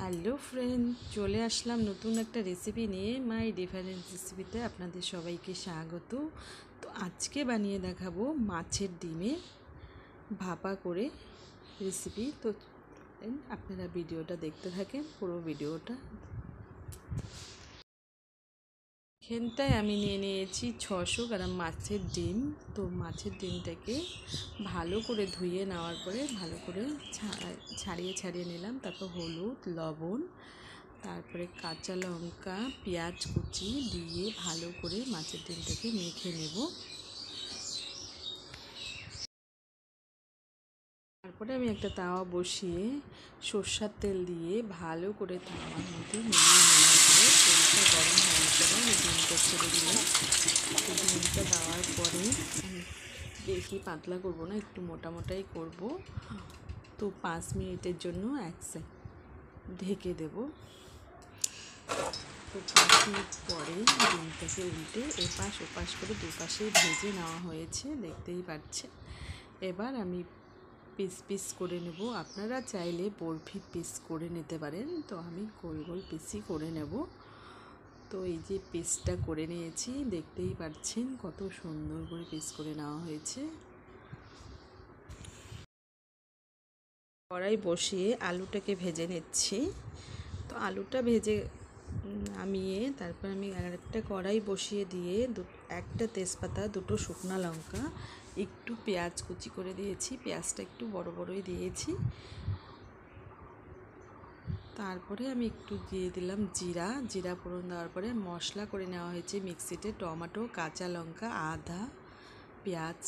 Hello friend, চলে আসলাম নতুন একটা রেসিপি নিয়ে। মাই ডিফারেন্ট রেসিপিতে আপনাদের সবাইকে স্বাগত। তো আজকে বানিয়ে দেখাবো মাছের ডিমে ভাপা করে রেসিপি। তো আপনারা ভিডিওটা দেখতে থাকেন, পুরো ভিডিওটা। এখানটায় আমি নিয়ে নিয়েছি 600 গ্রাম মাছের ডিম। তো মাছের ডিমটাকে ভালো করে ধুয়ে নেওয়ার পরে ভালো করে ছাড়িয়ে নিলাম। তারপর হলুদ, লবণ, তারপরে কাঁচা লঙ্কা, পেঁয়াজ কুচি দিয়ে ভালো করে মাছের ডিমটাকে মেখে নেব। তারপরে আমি একটা তাওয়া বসিয়ে সর্ষের তেল দিয়ে ভালো করে তাওয়ার মধ্যে মিলিয়ে নেওয়ার পরে তেলটা গরম হয়ে গেলে আমি ডিমটা ছেড়ে দিলাম। ডিমটা দেওয়ার পরে আমি বেশি পাতলা করব না, একটু মোটাই করব। তো 5 মিনিটের জন্য ঢেকে দেব। তো 5 মিনিট পরে ডিমটাকে উল্টে এপাশ ওপাশ করে দুপাশে ভেজে নেওয়া হয়েছে, দেখতেই পাচ্ছেন। এবার আমি পিস করে নেব। আপনারা চাইলে বরফি পিস করে নিতে পারেন, তো আমি গোল গোল পিসই করে নেব। তো এই যে পিসটা করে নিয়েছি, দেখতেই পাচ্ছেন কত সুন্দর করে পিস করে নেওয়া হয়েছে। কড়াই বসিয়ে আলুটাকে ভেজে নিচ্ছি। তো আলুটা ভেজে নামিয়ে তারপর আমি আরেকটা কড়াই বসিয়ে দিয়ে একটা তেজপাতা, দুটো শুকনো লঙ্কা, একটু পেঁয়াজ কুচি করে দিয়েছি। পেঁয়াজটা একটু বড়ই দিয়েছি। তারপরে আমি একটু দিয়ে দিলাম জিরা ফোড়ন দেওয়ার পরে মশলা করে নেওয়া হয়েছে মিক্সিতে। টমেটো, কাঁচা লঙ্কা, আদা, পেঁয়াজ,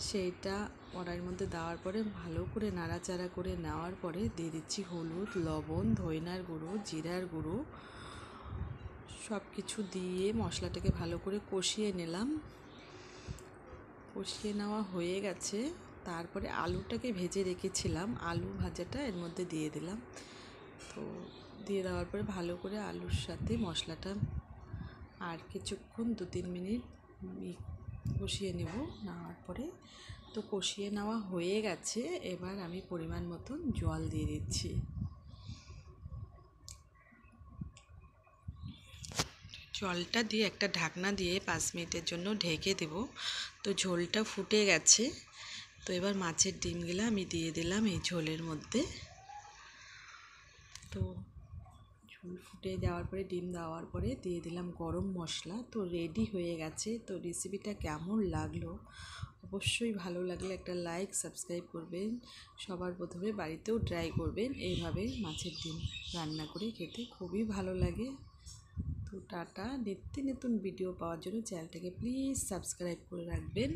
সেইটা কড়াইয়ের মধ্যে দেওয়ার পরে ভালো করে নাড়াচাড়া করে নেওয়ার পরে দিয়ে দিচ্ছি হলুদ, লবণ, ধনিয়ার গুঁড়ো, জিরার গুঁড়ো, সব কিছু দিয়ে মশলাটাকে ভালো করে কষিয়ে নিলাম। কষিয়ে নেওয়া হয়ে গেছে। তারপরে আলুটাকে ভেজে রেখেছিলাম, আলু ভাজাটা এর মধ্যে দিয়ে দিলাম। তো দিয়ে দেওয়ার পরে ভালো করে আলুর সাথে মশলাটা আর কিছুক্ষণ 2-3 মিনিট কষিয়ে নেওয়ার পরে তো কষিয়ে নেওয়া হয়ে গেছে। এবার আমি পরিমাণ মতন জল দিয়ে দিচ্ছি। জলটা দিয়ে একটা ঢাকনা দিয়ে 5 মিনিটের জন্য ঢেকে দেব। তো ঝোলটা ফুটে গেছে। তো এবার মাছের ডিমগুলো আমি দিয়ে দিলাম এই ঝোলের মধ্যে। তো ঝোল ফুটে যাওয়ার পরে ডিম দেওয়ার পরে দিয়ে দিলাম গরম মশলা। তো রেডি হয়ে গেছে। তো রেসিপিটা কেমন লাগলো অবশ্যই ভালো লাগলে একটা লাইক, সাবস্ক্রাইব করবেন। সবার প্রথমে বাড়িতেও ট্রাই করবেন, এইভাবে মাছের ডিম রান্না করে খেতে খুবই ভালো লাগে। তো টাটা। নিত্য নতুন ভিডিও পাওয়ার জন্য চ্যানেলটাকে প্লিজ সাবস্ক্রাইব করে রাখবেন।